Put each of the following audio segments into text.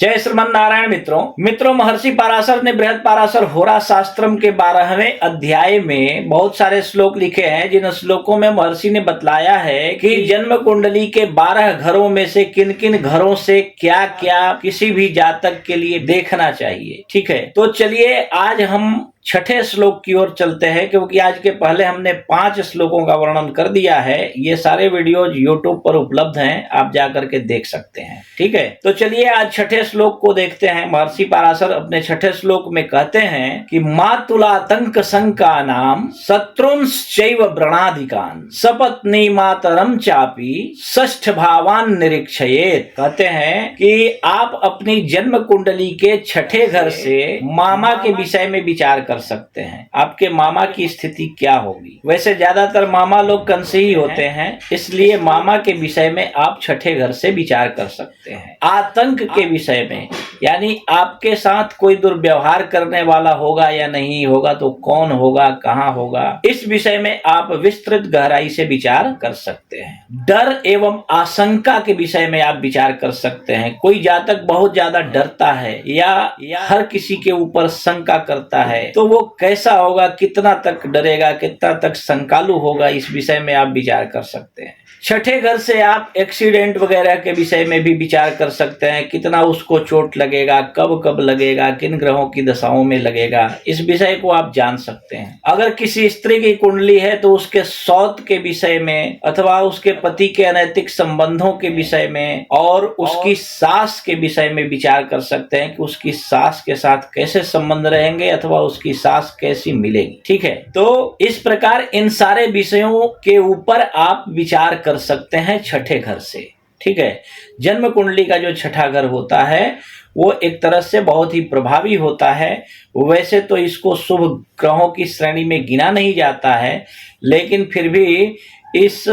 जय श्रीमन नारायण। मित्रों महर्षि पराशर ने बृहद पराशर होरा शास्त्रम के 12वें अध्याय में बहुत सारे श्लोक लिखे हैं। जिन श्लोकों में महर्षि ने बतलाया है कि जन्म कुंडली के 12 घरों में से किन किन घरों से क्या क्या किसी भी जातक के लिए देखना चाहिए। ठीक है, तो चलिए आज हम छठे श्लोक की ओर चलते हैं, क्योंकि आज के पहले हमने 5 श्लोकों का वर्णन कर दिया है। ये सारे वीडियोज YouTube पर उपलब्ध हैं, आप जाकर के देख सकते हैं। ठीक है, तो चलिए आज छठे श्लोक को देखते हैं। महर्षि पराशर अपने छठे श्लोक में कहते हैं कि मातुलातंक शंका नाम शत्रुंश्चैव व्रणाधिकान सपत्नी मातरम चापी षष्ठ भावान निरीक्षयेत। कहते हैं कि आप अपनी जन्म कुंडली के छठे घर से मामा के विषय में विचार कर सकते हैं। आपके मामा की स्थिति क्या होगी। वैसे ज्यादातर मामा लोग कंसे ही होते हैं, इसलिए मामा के विषय में आप छठे घर से विचार कर सकते हैं। आतंक के विषय में, यानी आपके साथ कोई दुर्व्यवहार करने वाला होगा या नहीं होगा, तो कौन होगा, कहां होगा, इस विषय में आप विस्तृत गहराई से विचार कर सकते हैं। डर एवं आशंका के विषय में आप विचार कर सकते हैं। कोई जातक बहुत ज्यादा डरता है या हर किसी के ऊपर शंका करता है, तो वो कैसा होगा, कितना तक डरेगा, कितना तक शंकालु होगा, इस विषय में आप विचार कर सकते हैं। छठे घर से आप एक्सीडेंट वगैरह के विषय में भी विचार कर सकते हैं। कितना उसको चोट लगेगा, कब कब लगेगा, किन ग्रहों की दशाओं में लगेगा, इस विषय को आप जान सकते हैं। अगर किसी स्त्री की कुंडली है तो उसके सौत के विषय में अथवा उसके पति के अनैतिक संबंधों के विषय में और उसकी सास के विषय में विचार कर सकते हैं कि उसकी सास के साथ कैसे संबंध रहेंगे अथवा उसकी सास कैसी मिलेगी। ठीक है, तो इस प्रकार इन सारे विषयों के ऊपर आप विचार कर सकते हैं छठे घर से। ठीक है, जन्म कुंडली का जो छठा घर होता है वो एक तरह से बहुत ही प्रभावी होता है। वैसे तो इसको शुभ ग्रहों की श्रेणी में गिना नहीं जाता है, लेकिन फिर भी इस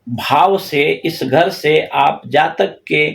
भाव से, इस घर से आप जातक के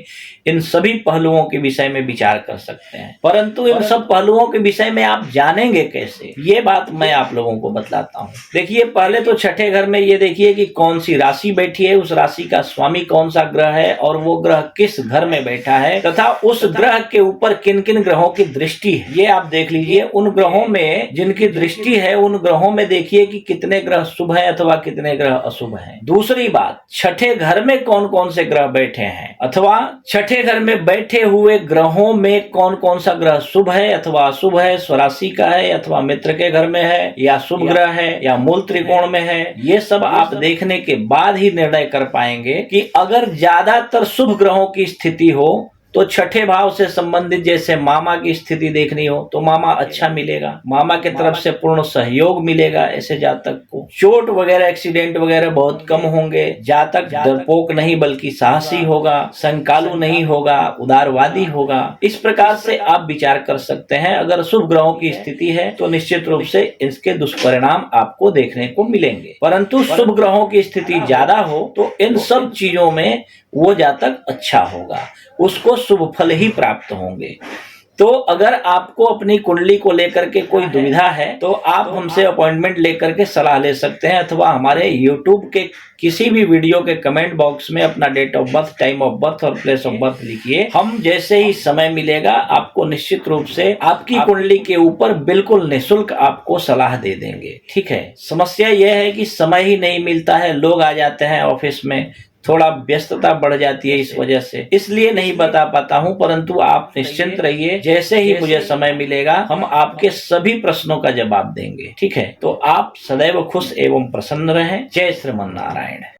इन सभी पहलुओं के विषय में विचार कर सकते हैं। परंतु इन सब पहलुओं के विषय में आप जानेंगे कैसे, ये बात मैं आप लोगों को बतलाता हूँ। देखिए, पहले तो छठे घर में ये देखिए कि कौन सी राशि बैठी है, उस राशि का स्वामी कौन सा ग्रह है और वो ग्रह किस घर में बैठा है, तथा उस ग्रह के ऊपर किन किन ग्रहों की दृष्टि है, ये आप देख लीजिए। उन ग्रहों में जिनकी दृष्टि है, उन ग्रहों में देखिए कि कितने ग्रह शुभ है अथवा कितने ग्रह अशुभ है। दूसरी बात, छठे घर में कौन कौन से ग्रह बैठे हैं अथवा छठे घर में बैठे हुए ग्रहों में कौन कौन सा ग्रह शुभ है अथवा अशुभ है, स्वराशि का है अथवा मित्र के घर में है, या शुभ ग्रह है या मूल त्रिकोण में है, ये सब आप देखने के बाद ही निर्णय कर पाएंगे कि अगर ज्यादातर शुभ ग्रहों की स्थिति हो तो छठे भाव से संबंधित जैसे मामा की स्थिति देखनी हो तो मामा अच्छा मिलेगा, मामा के तरफ से पूर्ण सहयोग मिलेगा। ऐसे जातक को चोट वगैरह, एक्सीडेंट वगैरह बहुत कम होंगे। जातक डरपोक नहीं बल्कि साहसी होगा, शंकालु नहीं होगा, उदारवादी होगा। इस प्रकार से आप विचार कर सकते हैं। अगर शुभ ग्रहों की स्थिति है तो निश्चित रूप से इसके दुष्परिणाम आपको देखने को मिलेंगे। परंतु शुभ ग्रहों की स्थिति ज्यादा हो तो इन सब चीजों में वो जातक अच्छा होगा, उसको शुभ फल ही प्राप्त होंगे। तो अगर आपको अपनी कुंडली को लेकर के कोई दुविधा है तो आप हमसे अपॉइंटमेंट लेकर के सलाह ले सकते हैं, अथवा हमारे YouTube के किसी भी वीडियो के कमेंट बॉक्स में अपना date of birth, time of birth और प्लेस ऑफ बर्थ लिखिए। हम जैसे ही समय मिलेगा आपको निश्चित रूप से आपकी कुंडली के ऊपर बिल्कुल निःशुल्क आपको सलाह दे देंगे। ठीक है, समस्या यह है कि समय ही नहीं मिलता है, लोग आ जाते हैं ऑफिस में, थोड़ा व्यस्तता बढ़ जाती है, इस वजह से इसलिए नहीं बता पाता हूं। परंतु आप निश्चिंत रहिए, जैसे ही मुझे समय मिलेगा हम आपके सभी प्रश्नों का जवाब देंगे। ठीक है, तो आप सदैव खुश एवं प्रसन्न रहें। जय श्रीमन नारायण।